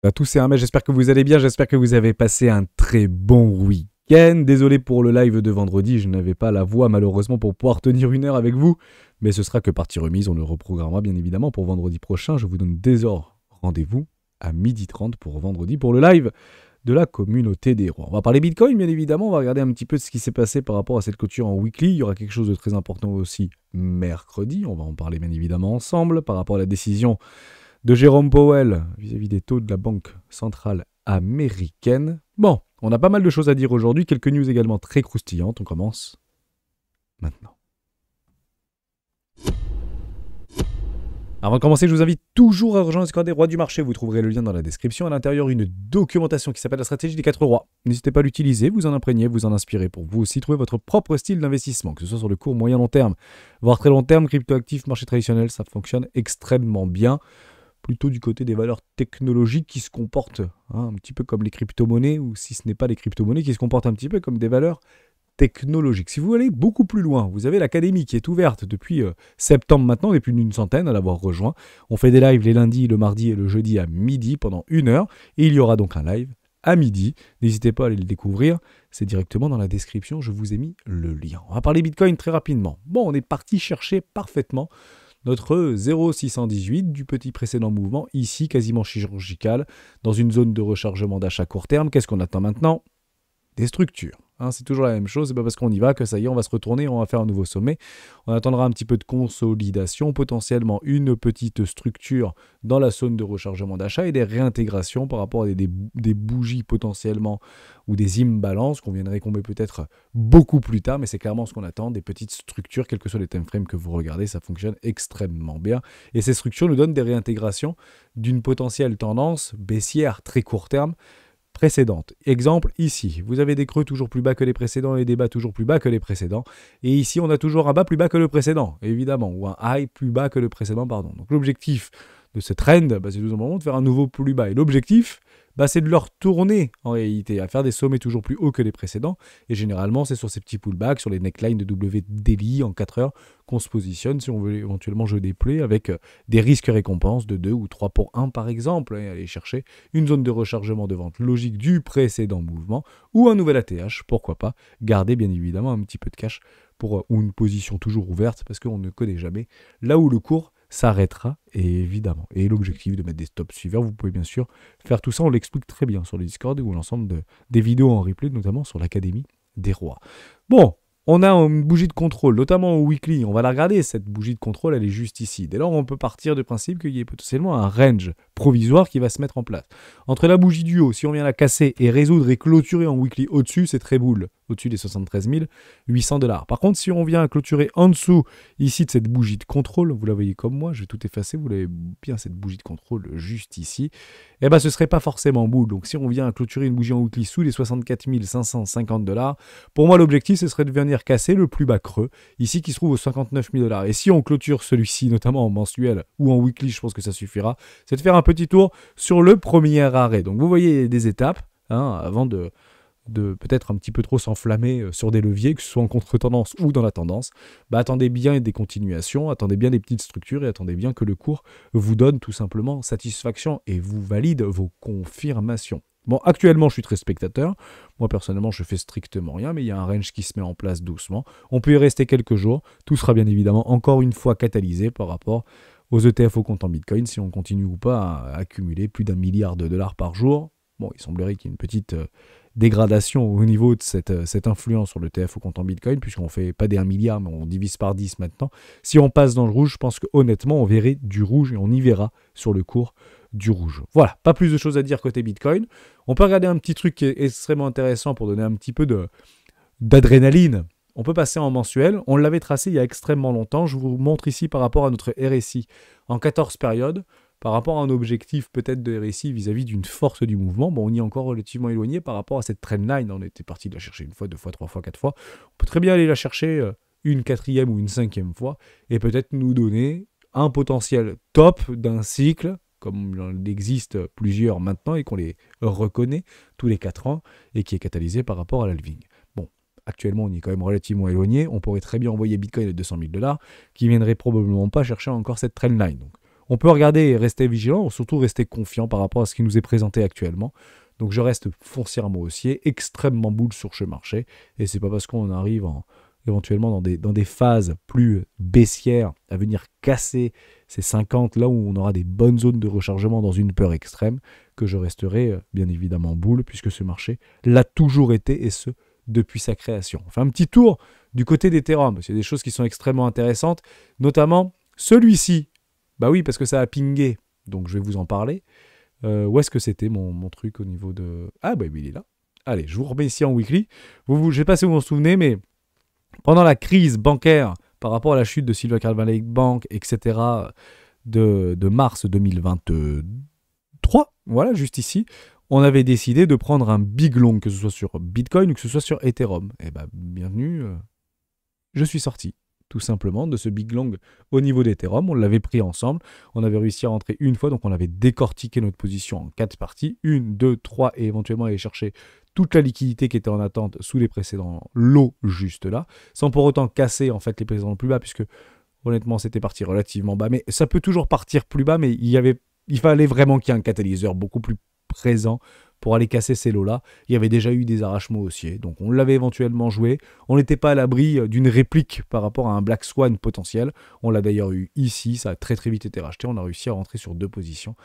à tous et à mais j'espère que vous allez bien, j'espère que vous avez passé un très bon week-end. Désolé pour le live de vendredi, je n'avais pas la voix malheureusement pour pouvoir tenir une heure avec vous, mais ce sera que partie remise, on le reprogrammera bien évidemment pour vendredi prochain. Je vous donne dès lors rendez-vous à 12h30 pour vendredi pour le live de la communauté des rois. On va parler Bitcoin bien évidemment, on va regarder un petit peu ce qui s'est passé par rapport à cette clôture en weekly. Il y aura quelque chose de très important aussi mercredi, on va en parler bien évidemment ensemble par rapport à la décision de Jérôme Powell vis-à-vis des taux de la Banque centrale américaine. Bon, on a pas mal de choses à dire aujourd'hui, quelques news également très croustillantes. On commence maintenant. Avant de commencer, je vous invite toujours à rejoindre le Discord des rois du marché. Vous trouverez le lien dans la description. À l'intérieur, une documentation qui s'appelle la stratégie des 4 rois. N'hésitez pas à l'utiliser, vous en imprégner, vous en inspirer pour vous aussi trouver votre propre style d'investissement, que ce soit sur le court, moyen, long terme, voire très long terme, cryptoactifs, marché traditionnel, ça fonctionne extrêmement bien. Plutôt du côté des valeurs technologiques qui se comportent un petit peu comme les crypto-monnaies, ou si ce n'est pas les crypto-monnaies, qui se comportent un petit peu comme des valeurs technologiques. Si vous allez beaucoup plus loin, vous avez l'académie qui est ouverte depuis septembre maintenant, on est plus d'une centaine à l'avoir rejoint. On fait des lives les lundis, le mardi et le jeudi à midi pendant 1 heure, et il y aura donc un live à midi. N'hésitez pas à aller le découvrir, c'est directement dans la description, je vous ai mis le lien. On va parler Bitcoin très rapidement. Bon, on est parti chercher parfaitement notre 0,618 du petit précédent mouvement, ici quasiment chirurgical, dans une zone de rechargement d'achat court terme. Qu'est-ce qu'on attend maintenant? Des structures. C'est toujours la même chose, c'est pas parce qu'on y va que ça y est, on va se retourner, on va faire un nouveau sommet. On attendra un petit peu de consolidation, potentiellement une petite structure dans la zone de rechargement d'achat et des réintégrations par rapport à des bougies potentiellement ou des imbalances qu'on viendrait combler peut-être beaucoup plus tard, mais c'est clairement ce qu'on attend, des petites structures, quels que soient les timeframes que vous regardez, ça fonctionne extrêmement bien. Et ces structures nous donnent des réintégrations d'une potentielle tendance baissière très court terme, précédente. Exemple, ici, vous avez des creux toujours plus bas que les précédents et des bas toujours plus bas que les précédents. Et ici, on a toujours un bas plus bas que le précédent, évidemment, ou un high plus bas que le précédent, pardon. Donc l'objectif de ce trend, c'est tout simplement de faire un nouveau plus bas. Et l'objectif, c'est de leur tourner en réalité, à faire des sommets toujours plus hauts que les précédents. Et généralement, c'est sur ces petits pullbacks, sur les necklines de W daily en 4 heures, qu'on se positionne si on veut éventuellement jouer des plays avec des risques récompenses de 2 ou 3 pour 1 par exemple, et aller chercher une zone de rechargement de vente logique du précédent mouvement ou un nouvel ATH, pourquoi pas, garder bien évidemment un petit peu de cash pour ou une position toujours ouverte parce qu'on ne connaît jamais là où le cours s'arrêtera, et évidemment. Et l'objectif de mettre des stops suiveurs, vous pouvez bien sûr faire tout ça, on l'explique très bien sur le Discord ou l'ensemble des vidéos en replay, notamment sur l'Académie des Rois. Bon, on a une bougie de contrôle, notamment au weekly, on va la regarder, cette bougie de contrôle, elle est juste ici. Dès lors, on peut partir du principe qu'il y ait potentiellement un range provisoire qui va se mettre en place. Entre la bougie du haut, si on vient la casser et résoudre et clôturer en weekly au-dessus, c'est très boule, au-dessus des 73 800 $. Par contre, si on vient clôturer en dessous, ici, de cette bougie de contrôle, vous la voyez comme moi, je vais tout effacer, vous l'avez bien, cette bougie de contrôle juste ici, ce ne serait pas forcément boule. Donc, si on vient clôturer une bougie en weekly sous les 64 550 $, pour moi, l'objectif, ce serait de venir casser le plus bas creux, ici, qui se trouve aux 59 000 $. Et si on clôture celui-ci, notamment en mensuel ou en weekly, je pense que ça suffira, c'est de faire un petit tour sur le premier arrêt. Donc, vous voyez des étapes, avant de peut-être un petit peu trop s'enflammer sur des leviers, que ce soit en contre-tendance ou dans la tendance, attendez bien des continuations, attendez bien des petites structures et attendez bien que le cours vous donne tout simplement satisfaction et vous valide vos confirmations. Bon, actuellement, je suis très spectateur. Moi, personnellement, je fais strictement rien, mais il y a un range qui se met en place doucement. On peut y rester quelques jours. Tout sera bien évidemment encore une fois catalysé par rapport aux ETF au compte en Bitcoin, si on continue ou pas à accumuler plus d'1 milliard de dollars par jour. Bon, il semblerait qu'il y ait une petite dégradation au niveau de cette influence sur le ETF au compte en Bitcoin, puisqu'on ne fait pas des 1 milliard, mais on divise par 10 maintenant. Si on passe dans le rouge, je pense qu'honnêtement, on verrait du rouge et on y verra sur le cours du rouge. Voilà, pas plus de choses à dire côté Bitcoin. On peut regarder un petit truc qui est extrêmement intéressant pour donner un petit peu d'adrénaline. On peut passer en mensuel. On l'avait tracé il y a extrêmement longtemps. Je vous montre ici par rapport à notre RSI en 14 périodes, par rapport à un objectif peut-être de RSI vis-à-vis d'une force du mouvement. Bon, on y est encore relativement éloigné par rapport à cette trendline. On était parti de la chercher 1 fois, 2 fois, 3 fois, 4 fois. On peut très bien aller la chercher une 4e ou une 5e fois et peut-être nous donner un potentiel top d'un cycle, comme il existe plusieurs maintenant et qu'on les reconnaît tous les 4 ans et qui est catalysé par rapport à l'halving. Bon, actuellement on y est quand même relativement éloigné, on pourrait très bien envoyer Bitcoin à 200 000 $, qui ne viendrait probablement pas chercher encore cette trendline. Donc On peut regarder et rester vigilant, surtout rester confiant par rapport à ce qui nous est présenté actuellement. Donc je reste foncièrement haussier, extrêmement bull sur ce marché, et c'est pas parce qu'on arrive éventuellement dans des phases plus baissières à venir casser ces 50, là où on aura des bonnes zones de rechargement dans une peur extrême, que je resterai bien évidemment bull, puisque ce marché l'a toujours été, et ce, depuis sa création. On fait un petit tour du côté d'Ethereum. C'est des choses qui sont extrêmement intéressantes, notamment celui-ci. Bah oui, parce que ça a pingé, donc je vais vous en parler. Où est-ce que c'était mon truc au niveau de... Ah bah il est là. Allez, je vous remets ici en weekly. Je ne sais pas si vous vous en souvenez, mais pendant la crise bancaire, par rapport à la chute de Silicon Valley Bank, etc., de mars 2023, voilà, juste ici, on avait décidé de prendre un big long, que ce soit sur Bitcoin ou que ce soit sur Ethereum. Eh bien, bienvenue, je suis sorti, tout simplement, de ce big long au niveau d'Ethereum. On l'avait pris ensemble, on avait réussi à rentrer une fois, donc on avait décortiqué notre position en 4 parties, 1, 2, 3, et éventuellement aller chercher toute la liquidité qui était en attente sous les précédents lots juste là, sans pour autant casser en fait les précédents plus bas, puisque honnêtement c'était parti relativement bas, mais ça peut toujours partir plus bas, mais il fallait vraiment qu'il y ait un catalyseur beaucoup plus présent pour aller casser ces lots-là. Il y avait déjà eu des arrachements haussiers, donc on l'avait éventuellement joué. On n'était pas à l'abri d'une réplique par rapport à un Black Swan potentiel. On l'a d'ailleurs eu ici, ça a très très vite été racheté. On a réussi à rentrer sur 2 positions.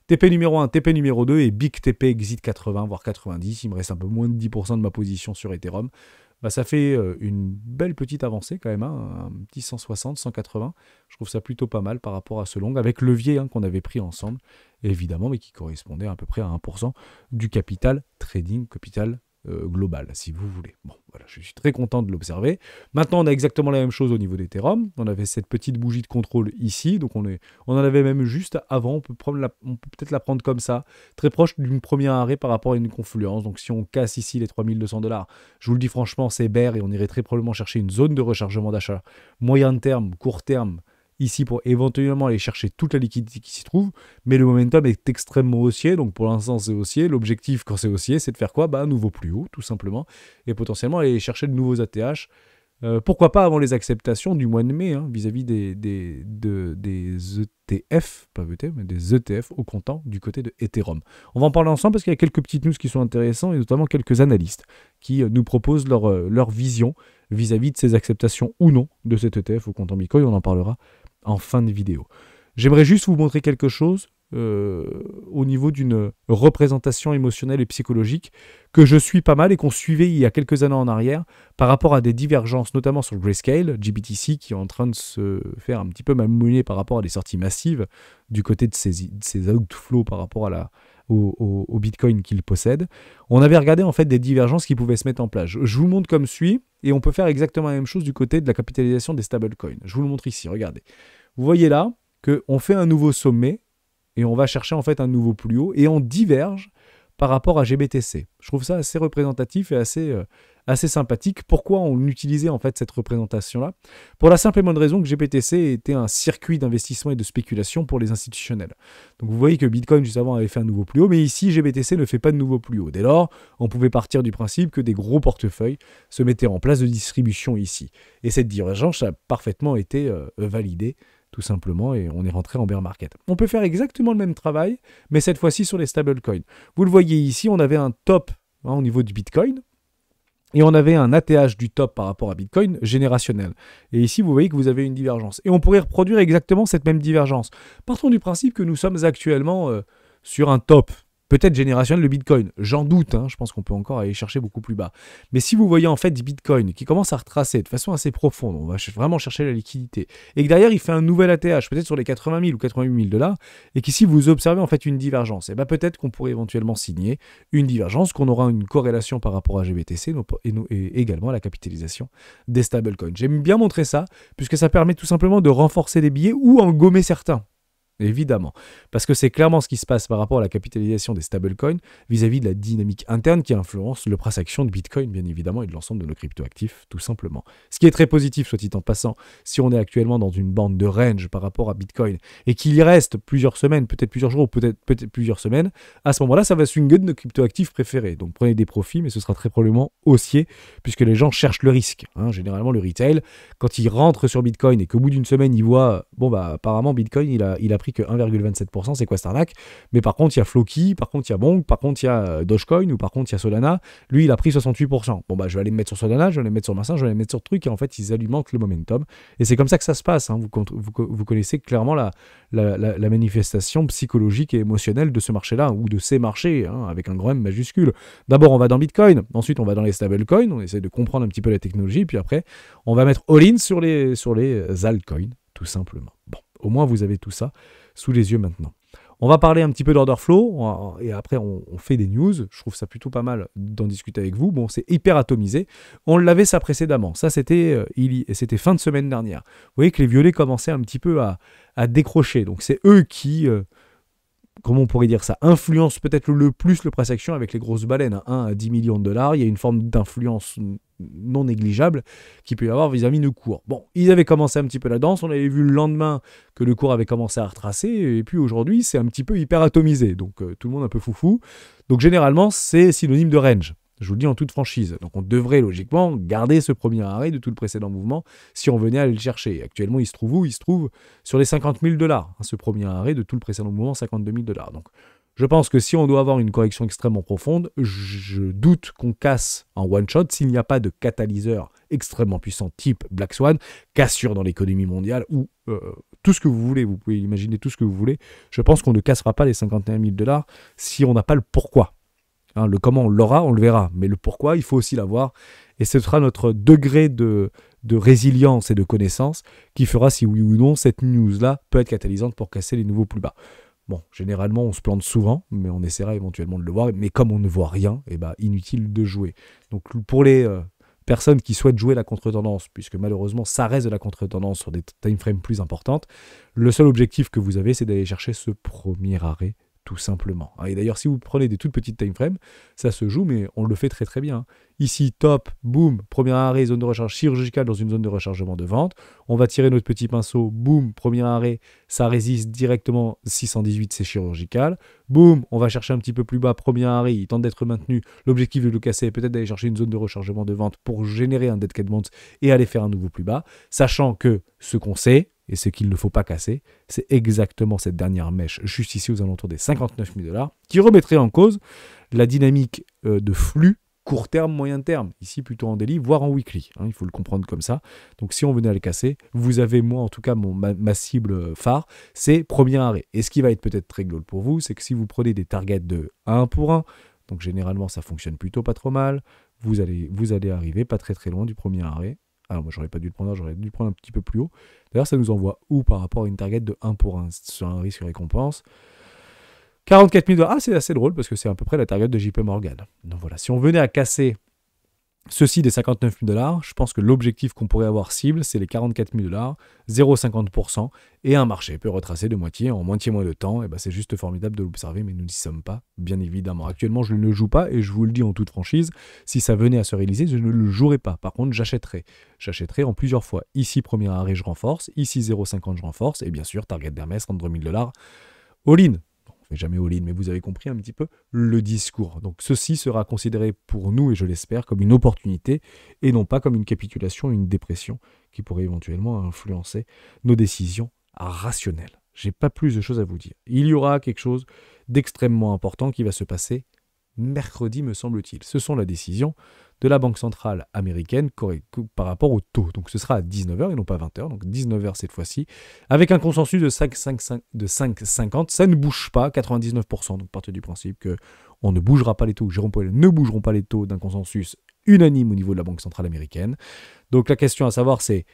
TP numéro 1, TP numéro 2 et Big TP Exit 80, voire 90. Il me reste un peu moins de 10% de ma position sur Ethereum. Bah, ça fait une belle petite avancée quand même, hein, un petit 160, 180. Je trouve ça plutôt pas mal par rapport à ce long, avec levier qu'on avait pris ensemble, évidemment, mais qui correspondait à peu près à 1% du capital trading, capital global, si vous voulez. Bon, voilà, je suis très content de l'observer. Maintenant, on a exactement la même chose au niveau d'Ethereum. On avait cette petite bougie de contrôle ici, donc on en avait même juste avant. On peut peut-être la prendre comme ça, très proche d'une première arrêt par rapport à une confluence. Donc si on casse ici les 3200$, je vous le dis franchement, c'est bear, et on irait très probablement chercher une zone de rechargement d'achat moyen terme, court terme, ici pour éventuellement aller chercher toute la liquidité qui s'y trouve, mais le momentum est extrêmement haussier, donc pour l'instant c'est haussier. L'objectif quand c'est haussier, c'est de faire quoi? Bah, un nouveau plus haut, tout simplement, et potentiellement aller chercher de nouveaux ATH. Pourquoi pas avant les acceptations du mois de mai, vis-à-vis des ETF, pas ETF, mais des ETF au comptant du côté de Ethereum. On va en parler ensemble parce qu'il y a quelques petites news qui sont intéressantes, et notamment quelques analystes qui nous proposent leur vision vis-à-vis de ces acceptations ou non de cet ETF au comptant Bitcoin. On en parlera en fin de vidéo. J'aimerais juste vous montrer quelque chose au niveau d'une représentation émotionnelle et psychologique que je suis pas mal et qu'on suivait il y a quelques années en arrière par rapport à des divergences, notamment sur Grayscale, GBTC, qui est en train de se faire un petit peu malmener par rapport à des sorties massives du côté de ces outflows par rapport à au Bitcoin qu'il possède. On avait regardé en fait des divergences qui pouvaient se mettre en place. Je vous montre comme suit, et on peut faire exactement la même chose du côté de la capitalisation des stablecoins. Je vous le montre ici, regardez. Vous voyez là qu'on fait un nouveau sommet, et on va chercher en fait un nouveau plus haut, et on diverge par rapport à GBTC. Je trouve ça assez représentatif et assez sympathique. Pourquoi on utilisait en fait cette représentation-là? Pour la simple et bonne raison que GBTC était un circuit d'investissement et de spéculation pour les institutionnels. Donc vous voyez que Bitcoin juste avant avait fait un nouveau plus haut, mais ici GBTC ne fait pas de nouveau plus haut. Dès lors, on pouvait partir du principe que des gros portefeuilles se mettaient en place de distribution ici. Et cette divergence a parfaitement été validée, tout simplement, et on est rentré en bear market. On peut faire exactement le même travail, mais cette fois-ci sur les stablecoins. Vous le voyez ici, on avait un top au niveau du Bitcoin, et on avait un ATH du top par rapport à Bitcoin générationnel. Et ici, vous voyez que vous avez une divergence. Et on pourrait reproduire exactement cette même divergence. Partons du principe que nous sommes actuellement sur un top, peut-être générationnel de Bitcoin. J'en doute, je pense qu'on peut encore aller chercher beaucoup plus bas. Mais si vous voyez en fait du Bitcoin qui commence à retracer de façon assez profonde, on va vraiment chercher la liquidité, et que derrière il fait un nouvel ATH, peut-être sur les 80 000 ou 88 000$, et qu'ici vous observez en fait une divergence, et bien peut-être qu'on pourrait éventuellement signer une divergence, qu'on aura une corrélation par rapport à GBTC et également à la capitalisation des stablecoins. J'aime bien montrer ça, puisque ça permet tout simplement de renforcer les billets ou en gommer certains. Évidemment, parce que c'est clairement ce qui se passe par rapport à la capitalisation des stablecoins vis-à-vis de la dynamique interne qui influence le price action de Bitcoin, bien évidemment, et de l'ensemble de nos cryptoactifs, tout simplement. Ce qui est très positif, soit dit en passant, si on est actuellement dans une bande de range par rapport à Bitcoin, et qu'il y reste plusieurs semaines, peut-être plusieurs jours, ou peut-être plusieurs semaines, à ce moment-là, ça va swinger de nos cryptoactifs préférés. Donc prenez des profits, mais ce sera très probablement haussier, puisque les gens cherchent le risque. Généralement, le retail, quand il rentre sur Bitcoin et qu'au bout d'une semaine, il voit, bon bah apparemment Bitcoin, il a pris pris que 1,27%, c'est quoi Starlac? Mais par contre, il y a Floki, par contre, il y a Bonk, par contre, il y a Dogecoin, ou par contre, il y a Solana. Lui, il a pris 68%. Bon, bah, je vais aller me mettre sur Solana, je vais aller me mettre sur Massin, je vais aller me mettre sur truc, et en fait, ils alimentent le momentum. Et c'est comme ça que ça se passe. Hein. Vous connaissez clairement la manifestation psychologique et émotionnelle de ce marché-là, ou de ces marchés, hein, avec un grand M majuscule. D'abord, on va dans Bitcoin, ensuite, on va dans les stablecoins, on essaie de comprendre un petit peu la technologie, puis après, on va mettre all-in sur les altcoins, tout simplement. Bon, au moins, vous avez tout ça sous les yeux maintenant. On va parler un petit peu d'order flow, et après on fait des news. Je trouve ça plutôt pas mal d'en discuter avec vous. Bon, c'est hyper atomisé. On l'avait ça précédemment. Ça, c'était fin de semaine dernière. Vous voyez que les violets commençaient un petit peu à décrocher. Donc, c'est eux qui... comment on pourrait dire ça, influence peut-être le plus le price action avec les grosses baleines, 1 à 10 millions de dollars. Il y a une forme d'influence non négligeable qu'il peut y avoir vis-à-vis de cours. Bon, ils avaient commencé un petit peu la danse, on avait vu le lendemain que le cours avait commencé à retracer, et puis aujourd'hui, c'est un petit peu hyper atomisé, donc tout le monde un peu foufou. Donc généralement, c'est synonyme de range. Je vous le dis en toute franchise. Donc on devrait logiquement garder ce premier arrêt de tout le précédent mouvement si on venait à aller le chercher. Actuellement, il se trouve où? Il se trouve sur les 50 000 $. Ce premier arrêt de tout le précédent mouvement, 52 000 $. Donc je pense que si on doit avoir une correction extrêmement profonde, je doute qu'on casse en one shot s'il n'y a pas de catalyseur extrêmement puissant type Black Swan, cassure dans l'économie mondiale ou tout ce que vous voulez. Vous pouvez imaginer tout ce que vous voulez. Je pense qu'on ne cassera pas les 51 000 $ si on n'a pas le pourquoi. Hein, le comment, on l'aura, on le verra. Mais le pourquoi, il faut aussi l'avoir. Et ce sera notre degré de résilience et de connaissance qui fera si oui ou non cette news-là peut être catalysante pour casser les nouveaux plus bas. Bon, généralement, on se plante souvent, mais on essaiera éventuellement de le voir. Mais comme on ne voit rien, eh ben, inutile de jouer. Donc pour les personnes qui souhaitent jouer la contre-tendance, puisque malheureusement, ça reste de la contre-tendance sur des timeframes plus importantes, le seul objectif que vous avez, c'est d'aller chercher ce premier arrêt, tout simplement. Et d'ailleurs, si vous prenez des toutes petites timeframes, ça se joue, mais on le fait très très bien. Ici, top, boum, premier arrêt, zone de recharge chirurgicale dans une zone de rechargement de vente. On va tirer notre petit pinceau, boum, premier arrêt, ça résiste directement, 618, c'est chirurgical. Boum, on va chercher un petit peu plus bas, premier arrêt, il tente d'être maintenu. L'objectif de le casser est peut-être d'aller chercher une zone de rechargement de vente pour générer un dead cat bounce et aller faire un nouveau plus bas, sachant que ce qu'on sait, et ce qu'il ne faut pas casser, c'est exactement cette dernière mèche, juste ici aux alentours des 59 000 $, qui remettrait en cause la dynamique de flux court terme, moyen terme, ici plutôt en daily, voire en weekly, hein, il faut le comprendre comme ça. Donc si on venait à le casser, vous avez, moi en tout cas, ma cible phare, c'est premier arrêt. Et ce qui va être peut-être très global pour vous, c'est que si vous prenez des targets de 1 pour 1, donc généralement ça fonctionne plutôt pas trop mal, vous allez arriver pas très très loin du premier arrêt. Alors moi j'aurais pas dû le prendre, j'aurais dû le prendre un petit peu plus haut. D'ailleurs ça nous envoie où par rapport à une target de 1 pour 1 sur un risque récompense? 44 000 $. Ah, c'est assez drôle parce que c'est à peu près la target de JP Morgan. Donc voilà, si on venait à casser ceci des 59 000 $, je pense que l'objectif qu'on pourrait avoir cible, c'est les 44 000 $, 0,50%, et un marché peut retracer de moitié en moitié moins de temps. Et ben c'est juste formidable de l'observer, mais nous n'y sommes pas, bien évidemment. Actuellement, je ne le joue pas, et je vous le dis en toute franchise, si ça venait à se réaliser, je ne le jouerai pas. Par contre, j'achèterai. J'achèterai en plusieurs fois. Ici, premier arrêt, je renforce. Ici, 0,50, je renforce. Et bien sûr, target d'Hermès, 33 000 $. All-in. Jamais all-in, mais vous avez compris un petit peu le discours. Donc ceci sera considéré pour nous, et je l'espère, comme une opportunité, et non pas comme une capitulation, une dépression, qui pourrait éventuellement influencer nos décisions rationnelles. J'ai pas plus de choses à vous dire. Il y aura quelque chose d'extrêmement important qui va se passer mercredi, me semble-t-il. Ce sont la décision de la Banque centrale américaine par rapport au taux. Donc ce sera à 19h et non pas 20h, donc 19h cette fois-ci, avec un consensus de 5,50. Ça ne bouge pas, 99%. Donc partez du principe qu'on ne bougera pas les taux, Jérôme Powell ne bougeront pas les taux d'un consensus unanime au niveau de la Banque centrale américaine. Donc la question à savoir, c'est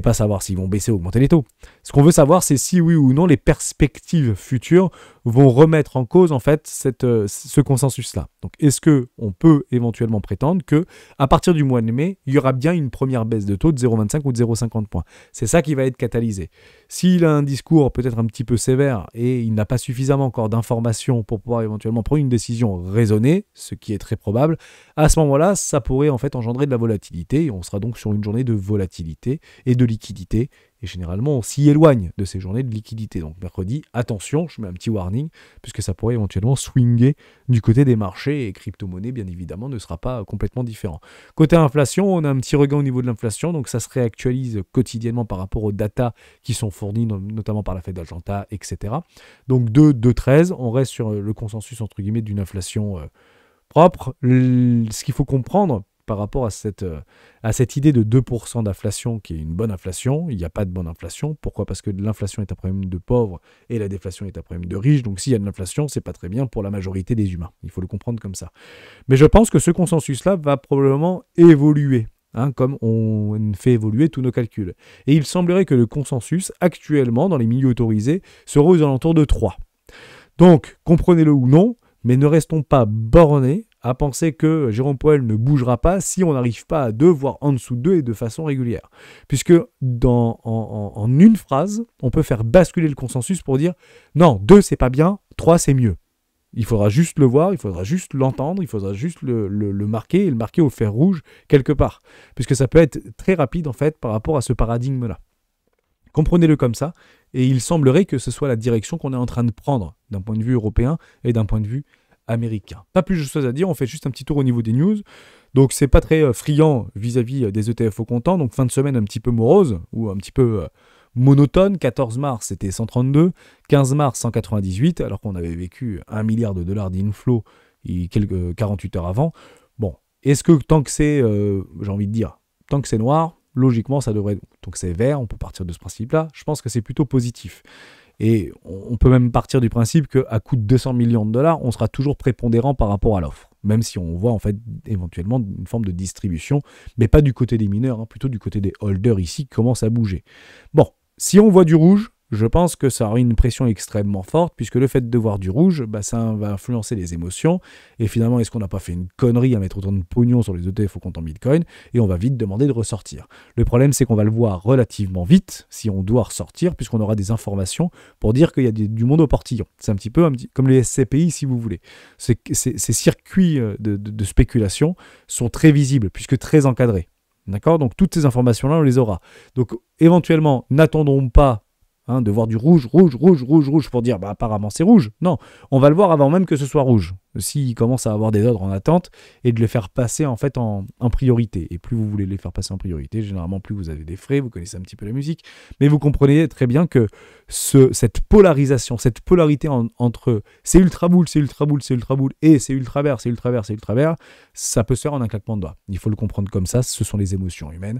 pas savoir s'ils vont baisser ou augmenter les taux. Ce qu'on veut savoir, c'est si oui ou non les perspectives futures vont remettre en cause en fait ce consensus-là. Donc est-ce qu'on peut éventuellement prétendre que à partir du mois de mai, il y aura bien une première baisse de taux de 0,25 ou de 0,50 points. C'est ça qui va être catalysé. S'il a un discours peut-être un petit peu sévère et il n'a pas suffisamment encore d'informations pour pouvoir éventuellement prendre une décision raisonnée, ce qui est très probable, à ce moment-là, ça pourrait en fait engendrer de la volatilité et on sera donc sur une journée de volatilité et de liquidité. Et généralement, on s'y éloigne de ces journées de liquidité. Donc mercredi, attention, je mets un petit warning, puisque ça pourrait éventuellement swinger du côté des marchés. Et crypto-monnaie, bien évidemment, ne sera pas complètement différent. Côté inflation, on a un petit regain au niveau de l'inflation. Donc ça se réactualise quotidiennement par rapport aux datas qui sont fournies, notamment par la Fed d'Atlanta, etc. Donc 2,13, on reste sur le consensus, entre guillemets, d'une inflation propre. Ce qu'il faut comprendre par rapport à cette idée de 2% d'inflation qui est une bonne inflation, il n'y a pas de bonne inflation. Pourquoi ? Parce que l'inflation est un problème de pauvres et la déflation est un problème de riches. Donc s'il y a de l'inflation, c'est pas très bien pour la majorité des humains. Il faut le comprendre comme ça. Mais je pense que ce consensus-là va probablement évoluer, comme on fait évoluer tous nos calculs. Et il semblerait que le consensus, actuellement, dans les milieux autorisés, serait aux alentours de 3. Donc, comprenez-le ou non, mais ne restons pas bornés à penser que Jérôme Powell ne bougera pas si on n'arrive pas à 2, voire en dessous de 2 et de façon régulière. Puisque en une phrase, on peut faire basculer le consensus pour dire non, 2 c'est pas bien, 3 c'est mieux. Il faudra juste le voir, il faudra juste l'entendre, il faudra juste le marquer et le marquer au fer rouge quelque part. Puisque ça peut être très rapide en fait par rapport à ce paradigme-là. Comprenez-le comme ça, et il semblerait que ce soit la direction qu'on est en train de prendre d'un point de vue européen et d'un point de vue américain. Pas plus de choses à dire, on fait juste un petit tour au niveau des news. Donc c'est pas très friand vis-à-vis des ETF au comptant, donc fin de semaine un petit peu morose, ou un petit peu monotone. 14 mars c'était 132, 15 mars 198, alors qu'on avait vécu 1 milliard de dollars d'inflow 48 heures avant. Bon, est-ce que tant que c'est, j'ai envie de dire, tant que c'est noir, logiquement, ça devrait... Donc c'est vert, on peut partir de ce principe-là. Je pense que c'est plutôt positif. Et on peut même partir du principe qu'à coût de 200 millions de dollars, on sera toujours prépondérant par rapport à l'offre. Même si on voit en fait éventuellement une forme de distribution, mais pas du côté des mineurs, plutôt du côté des holders ici qui commencent à bouger. Bon, si on voit du rouge, je pense que ça aura une pression extrêmement forte, puisque le fait de voir du rouge, ça va influencer les émotions. Et finalement, est-ce qu'on n'a pas fait une connerie à mettre autant de pognon sur les ETF au compte en Bitcoin ? Et on va vite demander de ressortir. Le problème, c'est qu'on va le voir relativement vite, si on doit ressortir, puisqu'on aura des informations pour dire qu'il y a du monde au portillon. C'est un petit peu comme les SCPI, si vous voulez. Ces circuits de spéculation sont très visibles, puisque très encadrés. D'accord ? Donc, toutes ces informations-là, on les aura. Donc, éventuellement, n'attendons pas de voir du rouge pour dire apparemment c'est rouge. Non, on va le voir avant même que ce soit rouge. S'il commence à avoir des ordres en attente et de les faire passer en fait en priorité. Et plus vous voulez les faire passer en priorité, généralement plus vous avez des frais, vous connaissez un petit peu la musique, mais vous comprenez très bien que cette polarisation, cette polarité entre c'est ultra bull, c'est ultra bull, c'est ultra bull et c'est ultra vert, c'est ultra vert, c'est ultra vert, ça peut se faire en un claquement de doigts. Il faut le comprendre comme ça, ce sont les émotions humaines.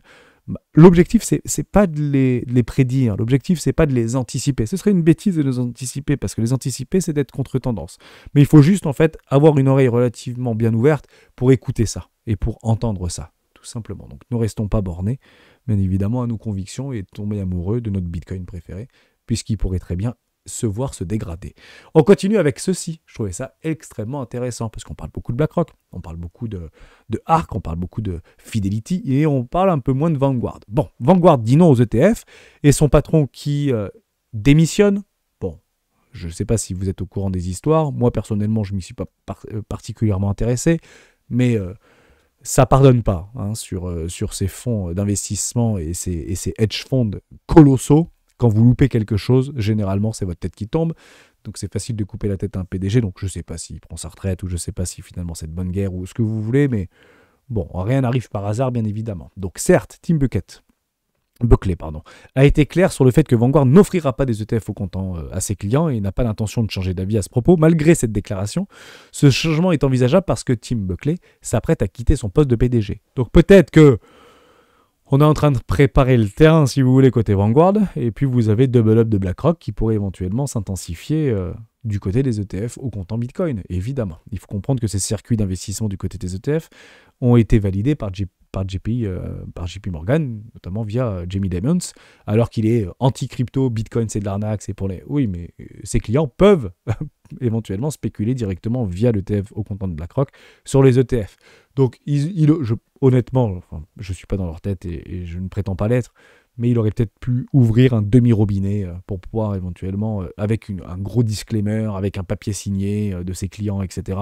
L'objectif, c'est pas de les prédire, l'objectif, c'est pas de les anticiper. Ce serait une bêtise de les anticiper, parce que les anticiper, c'est d'être contre-tendance. Mais il faut juste, en fait, avoir une oreille relativement bien ouverte pour écouter ça, et pour entendre ça, tout simplement. Donc, ne restons pas bornés, bien évidemment, à nos convictions, et tomber amoureux de notre Bitcoin préféré, puisqu'il pourrait très bien se voir se dégrader. On continue avec ceci. Je trouvais ça extrêmement intéressant parce qu'on parle beaucoup de BlackRock, on parle beaucoup de ARK, on parle beaucoup de Fidelity et on parle un peu moins de Vanguard. Bon, Vanguard dit non aux ETF et son patron qui démissionne. Bon, je ne sais pas si vous êtes au courant des histoires. Moi, personnellement, je ne m'y suis pas particulièrement intéressé, mais ça ne pardonne pas sur ces fonds d'investissement et ces hedge funds colossaux. Quand vous loupez quelque chose, généralement, c'est votre tête qui tombe. Donc, c'est facile de couper la tête à un PDG. Donc, je ne sais pas s'il prend sa retraite ou je ne sais pas si finalement c'est de bonne guerre ou ce que vous voulez. Mais bon, rien n'arrive par hasard, bien évidemment. Donc, certes, Tim Buckley a été clair sur le fait que Vanguard n'offrira pas des ETF au comptant à ses clients et n'a pas l'intention de changer d'avis à ce propos. Malgré cette déclaration, ce changement est envisageable parce que Tim Buckley s'apprête à quitter son poste de PDG. Donc, peut-être que on est en train de préparer le terrain, si vous voulez, côté Vanguard. Et puis, vous avez Double Up de BlackRock qui pourrait éventuellement s'intensifier du côté des ETF au comptant Bitcoin. Évidemment, il faut comprendre que ces circuits d'investissement du côté des ETF ont été validés par JP Morgan, notamment via Jamie Dimon, alors qu'il est anti-crypto, Bitcoin c'est de l'arnaque, c'est pour les... Oui, mais ses clients peuvent éventuellement spéculer directement via l'ETF au comptant de BlackRock sur les ETF. Donc, honnêtement, je ne suis pas dans leur tête et je ne prétends pas l'être, mais il aurait peut-être pu ouvrir un demi-robinet pour pouvoir éventuellement, avec un gros disclaimer, avec un papier signé de ses clients, etc.,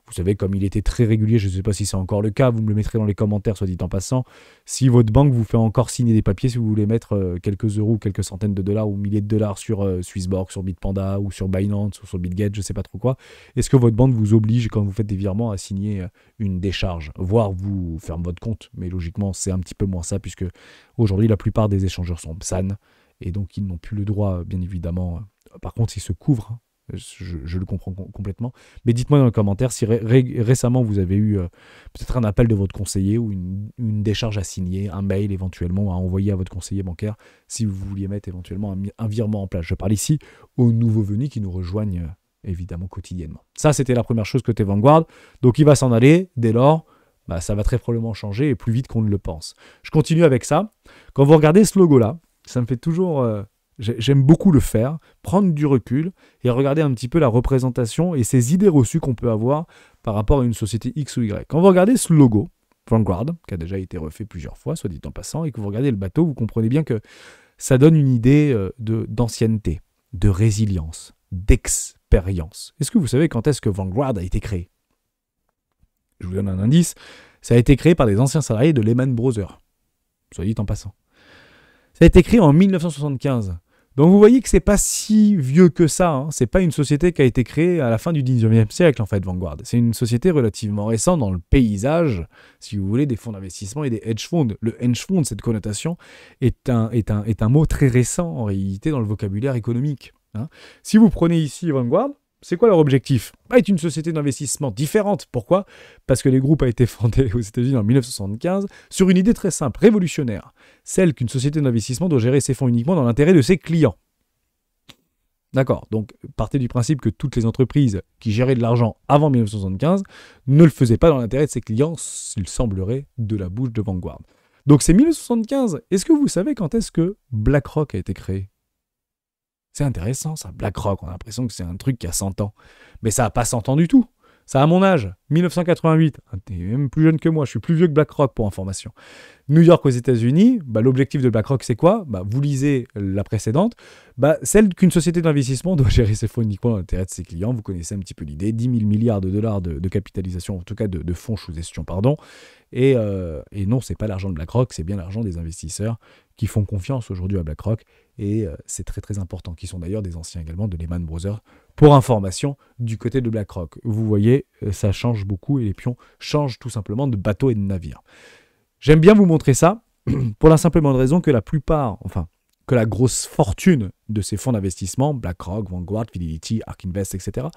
Vous savez, comme il était très régulier, je ne sais pas si c'est encore le cas, vous me le mettrez dans les commentaires, soit dit en passant, si votre banque vous fait encore signer des papiers, si vous voulez mettre quelques euros, quelques centaines de dollars ou milliers de dollars sur Swissborg, sur Bitpanda ou sur Binance ou sur BitGet, je ne sais pas trop quoi, est-ce que votre banque vous oblige, quand vous faites des virements, à signer une décharge, voire vous ferme votre compte? Mais logiquement, c'est un petit peu moins ça, puisque aujourd'hui, la plupart des échangeurs sont PSAN, et donc ils n'ont plus le droit, bien évidemment. Par contre, ils se couvrent, hein. Je le comprends complètement. Mais dites-moi dans les commentaires si récemment vous avez eu peut-être un appel de votre conseiller ou une décharge à signer, un mail éventuellement à envoyer à votre conseiller bancaire si vous vouliez mettre éventuellement un virement en place. Je parle ici aux nouveaux venus qui nous rejoignent évidemment quotidiennement. Ça, c'était la première chose côté Vanguard. Donc il va s'en aller. Dès lors, ça va très probablement changer et plus vite qu'on ne le pense. Je continue avec ça. Quand vous regardez ce logo-là, ça me fait toujours... J'aime beaucoup le faire, prendre du recul et regarder un petit peu la représentation et ces idées reçues qu'on peut avoir par rapport à une société X ou Y. Quand vous regardez ce logo, Vanguard, qui a déjà été refait plusieurs fois, soit dit en passant, et que vous regardez le bateau, vous comprenez bien que ça donne une idée d'ancienneté, de résilience, d'expérience. Est-ce que vous savez quand est-ce que Vanguard a été créé? Je vous donne un indice, ça a été créé par des anciens salariés de Lehman Brothers, soit dit en passant. Ça a été créé en 1975. Donc vous voyez que c'est pas si vieux que ça. Hein. C'est pas une société qui a été créée à la fin du 19e siècle, en fait, Vanguard. C'est une société relativement récente dans le paysage, si vous voulez, des fonds d'investissement et des hedge funds. Le hedge fund, cette connotation, est un mot très récent, en réalité, dans le vocabulaire économique. Hein. Si vous prenez ici Vanguard, c'est quoi leur objectif? Être une société d'investissement différente. Pourquoi? Parce que les groupes a été fondé aux États-Unis en 1975 sur une idée très simple, révolutionnaire. Celle qu'une société d'investissement doit gérer ses fonds uniquement dans l'intérêt de ses clients. D'accord, donc partez du principe que toutes les entreprises qui géraient de l'argent avant 1975 ne le faisaient pas dans l'intérêt de ses clients, s'il semblerait, de la bouche de Vanguard. Donc c'est 1975. Est-ce que vous savez quand est-ce que BlackRock a été créé? C'est intéressant ça, BlackRock, on a l'impression que c'est un truc qui a 100 ans. Mais ça n'a pas 100 ans du tout. Ça a mon âge, 1988. T'es même plus jeune que moi, je suis plus vieux que BlackRock pour information. New York aux États-Unis, l'objectif de BlackRock c'est quoi? Vous lisez la précédente, celle qu'une société d'investissement doit gérer ses fonds uniquement dans l'intérêt de ses clients. Vous connaissez un petit peu l'idée, 10 000 milliards de dollars de capitalisation, en tout cas de fonds sous gestion, pardon. Et non, c'est pas l'argent de BlackRock, c'est bien l'argent des investisseurs qui font confiance aujourd'hui à BlackRock. Et c'est très très important, qui sont d'ailleurs des anciens également de Lehman Brothers. Pour information, du côté de BlackRock, vous voyez, ça change beaucoup et les pions changent tout simplement de bateau et de navire. J'aime bien vous montrer ça pour la simple et bonne raison que la plupart, que la grosse fortune de ces fonds d'investissement, BlackRock, Vanguard, Fidelity, ARK Invest, etc.,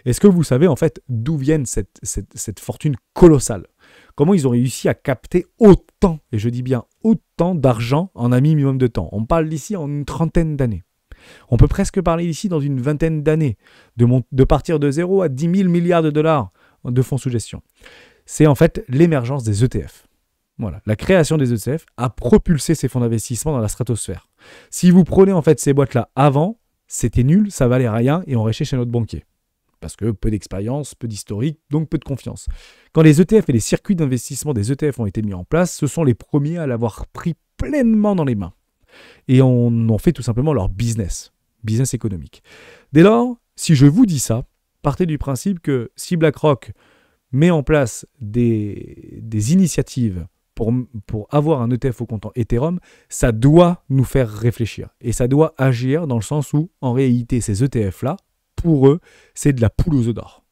est-ce que vous savez en fait d'où viennent cette fortune colossale? Comment ils ont réussi à capter autant, et je dis bien autant d'argent en un minimum de temps? On parle d'ici en une trentaine d'années. On peut presque parler ici dans une vingtaine d'années, de partir de 0 à 10 000 milliards de dollars de fonds sous gestion. C'est en fait l'émergence des ETF. Voilà, la création des ETF a propulsé ces fonds d'investissement dans la stratosphère. Si vous prenez en fait ces boîtes-là avant, c'était nul, ça valait rien et on restait chez notre banquier. Parce que peu d'expérience, peu d'historique, donc peu de confiance. Quand les ETF et les circuits d'investissement des ETF ont été mis en place, ce sont les premiers à l'avoir pris pleinement dans les mains. Et on en fait tout simplement leur business économique. Dès lors, si je vous dis ça, partez du principe que si BlackRock met en place des initiatives pour avoir un ETF au comptant Ethereum, ça doit nous faire réfléchir. Et ça doit agir dans le sens où, en réalité, ces ETF-là, pour eux, c'est de la poule aux œufs d'or.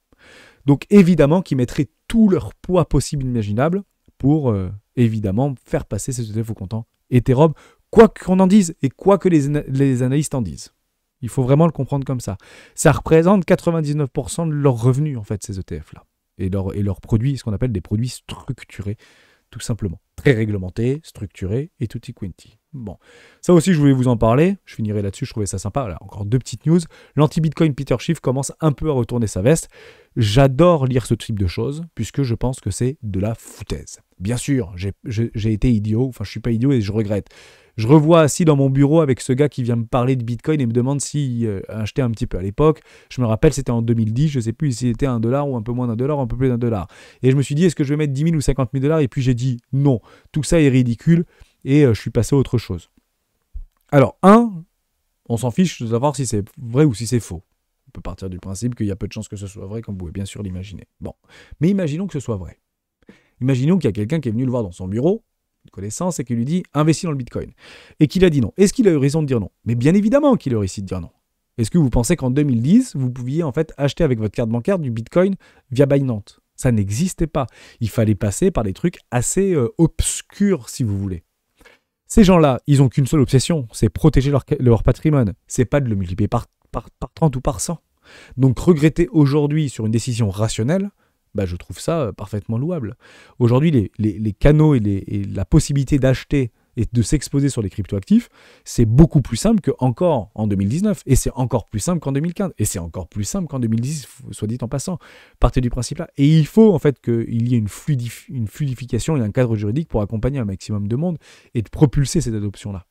Donc évidemment qu'ils mettraient tout leur poids possible imaginable pour évidemment faire passer ces ETF au comptant Ethereum, quoi qu'on en dise et quoi que les analystes en disent. Il faut vraiment le comprendre comme ça. Ça représente 99% de leurs revenus, en fait, ces ETF-là. Et leurs produits, ce qu'on appelle des produits structurés, tout simplement. Très réglementés, structurés et tutti quanti. Bon, ça aussi, je voulais vous en parler. Je finirai là-dessus, je trouvais ça sympa. Voilà, encore deux petites news. L'anti-Bitcoin Peter Schiff commence un peu à retourner sa veste. J'adore lire ce type de choses, puisque je pense que c'est de la foutaise. Bien sûr, j'ai été idiot, je suis pas idiot et je regrette. Je revois assis dans mon bureau avec ce gars qui vient me parler de Bitcoin et me demande s'il achetait un petit peu à l'époque. Je me rappelle, c'était en 2010, je ne sais plus si c'était $1 ou un peu moins $1, un peu plus $1. Et je me suis dit, est-ce que je vais mettre 10 000 ou 50 000 $? Et puis j'ai dit, non, tout ça est ridicule et je suis passé à autre chose. Alors, on s'en fiche de savoir si c'est vrai ou si c'est faux. peut partir du principe qu'il y a peu de chances que ce soit vrai, comme vous pouvez bien sûr l'imaginer. Bon, mais imaginons que ce soit vrai. Imaginons qu'il y a quelqu'un qui est venu le voir dans son bureau, une connaissance, et qui lui dit « investis dans le Bitcoin ». Et qu'il a dit non. Est-ce qu'il a eu raison de dire non? Mais bien évidemment qu'il a réussi de dire non. Est-ce que vous pensez qu'en 2010, vous pouviez en fait acheter avec votre carte bancaire du Bitcoin via Binance? Ça n'existait pas. Il fallait passer par des trucs assez obscurs, si vous voulez. Ces gens-là, ils n'ont qu'une seule obsession, c'est protéger leur patrimoine. C'est pas de le multiplier par 30 ou par 100. Donc regretter aujourd'hui sur une décision rationnelle, bah, je trouve ça parfaitement louable. Aujourd'hui, les canaux et la possibilité d'acheter et de s'exposer sur les cryptoactifs, c'est beaucoup plus simple qu'encore en 2019. Et c'est encore plus simple qu'en 2015. Et c'est encore plus simple qu'en 2010, soit dit en passant. Partez du principe là. Et il faut en fait qu'il y ait une fluidification et un cadre juridique pour accompagner un maximum de monde et de propulser cette adoption-là.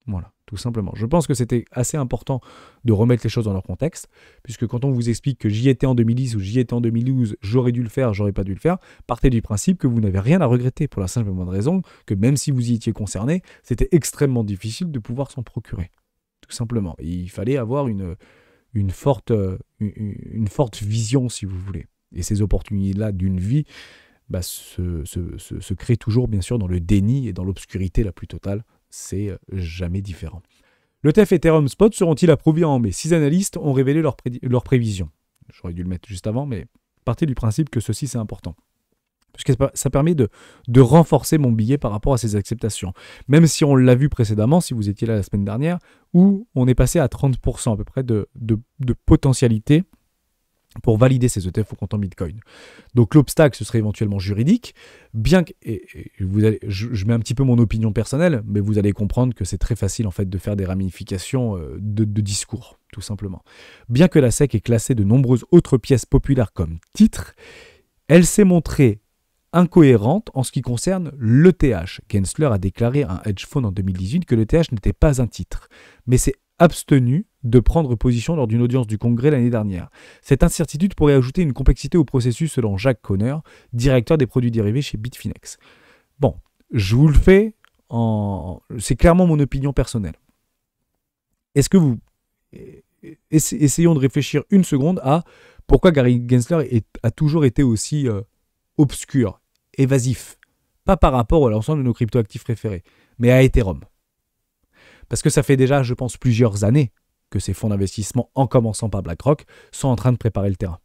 Voilà, tout simplement. Je pense que c'était assez important de remettre les choses dans leur contexte, puisque quand on vous explique que j'y étais en 2010 ou j'y étais en 2012, j'aurais dû le faire, j'aurais pas dû le faire, partez du principe que vous n'avez rien à regretter, pour la simple et bonne raison que même si vous y étiez concerné, c'était extrêmement difficile de pouvoir s'en procurer. Tout simplement. Et il fallait avoir une forte vision, si vous voulez. Et ces opportunités-là d'une vie bah, se créent toujours, bien sûr, dans le déni et dans l'obscurité la plus totale. C'est jamais différent. L'ETF Ethereum Spot seront-ils approuvés en mai? 6 analystes ont révélé leurs prévisions. J'aurais dû le mettre juste avant, mais partez du principe que ceci c'est important. Parce que ça permet de renforcer mon billet par rapport à ces acceptations. Même si on l'a vu précédemment, si vous étiez là la semaine dernière, où on est passé à 30% à peu près de potentialité pour valider ces ETF au comptant Bitcoin. Donc l'obstacle, ce serait éventuellement juridique, bien que, je mets un petit peu mon opinion personnelle, mais vous allez comprendre que c'est très facile en fait de faire des ramifications de discours, tout simplement. Bien que la SEC ait classé de nombreuses autres pièces populaires comme titres, elle s'est montrée incohérente en ce qui concerne l'ETH. Gensler a déclaré à un hedge fund en 2018 que l'ETH n'était pas un titre, mais c'est abstenu de prendre position lors d'une audience du Congrès l'année dernière. Cette incertitude pourrait ajouter une complexité au processus selon Jacques Conner, directeur des produits dérivés chez Bitfinex. Bon, je vous le fais c'est clairement mon opinion personnelle. Est-ce que vous... Essayons de réfléchir une seconde à pourquoi Gary Gensler a toujours été aussi obscur, évasif. Pas par rapport à l'ensemble de nos cryptoactifs préférés, mais à Ethereum. Parce que ça fait déjà, je pense, plusieurs années que ces fonds d'investissement, en commençant par BlackRock, sont en train de préparer le terrain.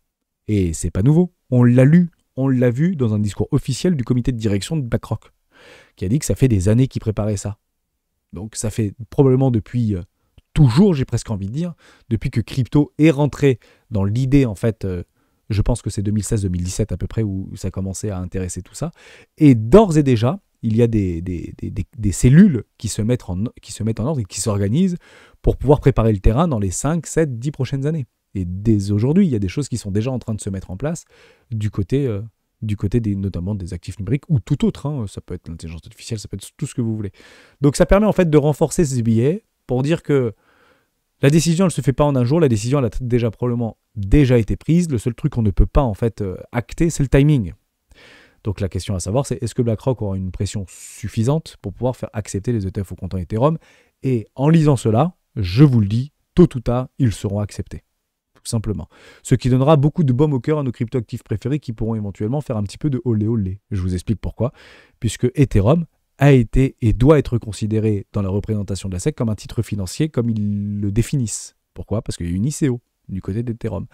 Et c'est pas nouveau. On l'a lu, on l'a vu dans un discours officiel du comité de direction de BlackRock, qui a dit que ça fait des années qu'ils préparaient ça. Donc ça fait probablement depuis toujours, j'ai presque envie de dire, depuis que crypto est rentré dans l'idée, en fait, je pense que c'est 2016-2017 à peu près où ça commençait à intéresser tout ça. Et d'ores et déjà, il y a des cellules qui se mettent en ordre et qui s'organisent pour pouvoir préparer le terrain dans les 5, 7, 10 prochaines années. Et dès aujourd'hui, il y a des choses qui sont déjà en train de se mettre en place du côté notamment des actifs numériques ou tout autre. Hein. Ça peut être l'intelligence artificielle, ça peut être tout ce que vous voulez. Donc ça permet en fait de renforcer ces billets pour dire que la décision, elle ne se fait pas en un jour. La décision, elle a probablement déjà été prise. Le seul truc qu'on ne peut pas en fait acter, c'est le timing. Donc la question à savoir, c'est est-ce que BlackRock aura une pression suffisante pour pouvoir faire accepter les ETF au comptant Ethereum? Et en lisant cela, je vous le dis, tôt ou tard, ils seront acceptés. Tout simplement. Ce qui donnera beaucoup de baume au cœur à nos cryptoactifs préférés qui pourront éventuellement faire un petit peu de olé olé. Je vous explique pourquoi. Puisque Ethereum a été et doit être considéré dans la représentation de la SEC comme un titre financier comme ils le définissent. Pourquoi? Parce qu'il y a une ICO du côté d'Ethereum.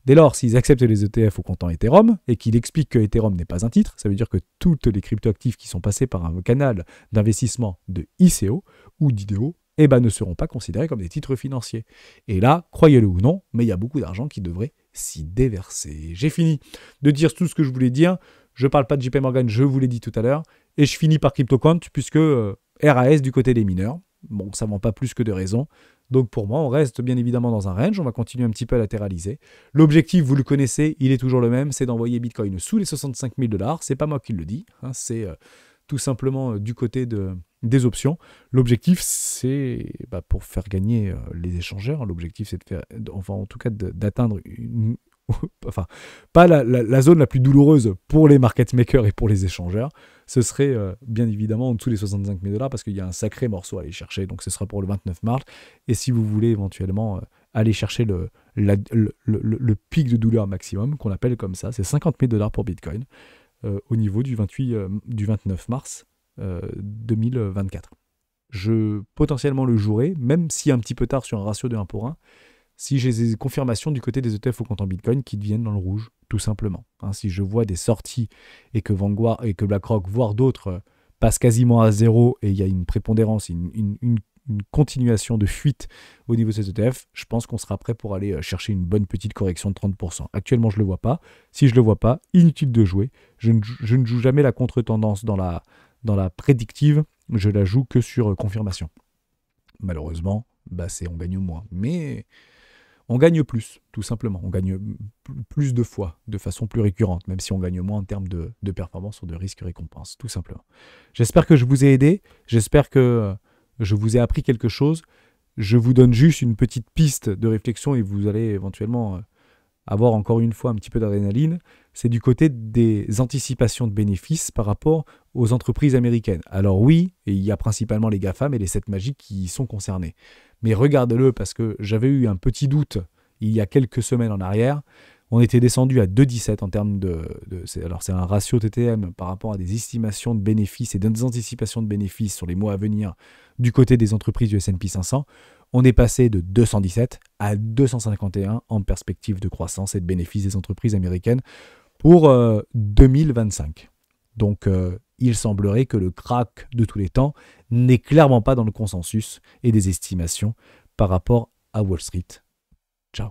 Dès lors, s'ils acceptent les ETF au comptant Ethereum et qu'ils expliquent que Ethereum n'est pas un titre, ça veut dire que toutes les cryptoactifs qui sont passés par un canal d'investissement de ICO ou d'IDO ne seront pas considérés comme des titres financiers. Et là, croyez-le ou non, mais il y a beaucoup d'argent qui devrait s'y déverser. J'ai fini de dire tout ce que je voulais dire. Je ne parle pas de JP Morgan, je vous l'ai dit tout à l'heure. Et je finis par CryptoQuant, puisque RAS du côté des mineurs. Bon, ça ne vend pas plus que de raison. Donc pour moi, on reste bien évidemment dans un range. On va continuer un petit peu à latéraliser. L'objectif, vous le connaissez, il est toujours le même. C'est d'envoyer Bitcoin sous les 65 000 $. C'est pas moi qui le dis. Hein, c'est tout simplement du côté des options. L'objectif, c'est pour faire gagner les échangeurs. L'objectif, c'est de faire, enfin en tout cas d'atteindre enfin, pas la zone la plus douloureuse pour les market makers et pour les échangeurs. Ce serait bien évidemment en dessous des 65 000 $ parce qu'il y a un sacré morceau à aller chercher. Donc ce sera pour le 29 mars. Et si vous voulez éventuellement aller chercher le pic de douleur maximum, qu'on appelle comme ça, c'est 50 000 $ pour Bitcoin, au niveau du 29 mars 2024. Je potentiellement le jouerai, même si un petit peu tard sur un ratio de 1 pour 1, si j'ai des confirmations du côté des ETF au compte en Bitcoin qui deviennent dans le rouge, tout simplement. Si je vois des sorties et que Vanguard et que BlackRock, voire d'autres, passent quasiment à zéro et il y a une prépondérance, une continuation de fuite au niveau de ces ETF, je pense qu'on sera prêt pour aller chercher une bonne petite correction de 30%. Actuellement, je ne le vois pas. Si je ne le vois pas, inutile de jouer. Je ne joue jamais la contre-tendance dans la prédictive, je la joue que sur confirmation. Malheureusement, on gagne moins. Mais on gagne plus, tout simplement. On gagne plus de fois, de façon plus récurrente, même si on gagne moins en termes de performance ou de risque-récompense, tout simplement. J'espère que je vous ai aidé. J'espère que je vous ai appris quelque chose. Je vous donne juste une petite piste de réflexion et vous allez éventuellement avoir encore une fois un petit peu d'adrénaline. C'est du côté des anticipations de bénéfices par rapport aux entreprises américaines. Alors oui, il y a principalement les GAFAM et les 7 magiques qui y sont concernés. Mais regardez-le parce que j'avais eu un petit doute il y a quelques semaines en arrière. On était descendu à 2,17 en termes alors c'est un ratio TTM par rapport à des estimations de bénéfices et des anticipations de bénéfices sur les mois à venir du côté des entreprises du S&P 500. On est passé de 217 à 251 en perspective de croissance et de bénéfices des entreprises américaines pour 2025. Donc il semblerait que le crack de tous les temps n'est clairement pas dans le consensus et des estimations par rapport à Wall Street. Ciao.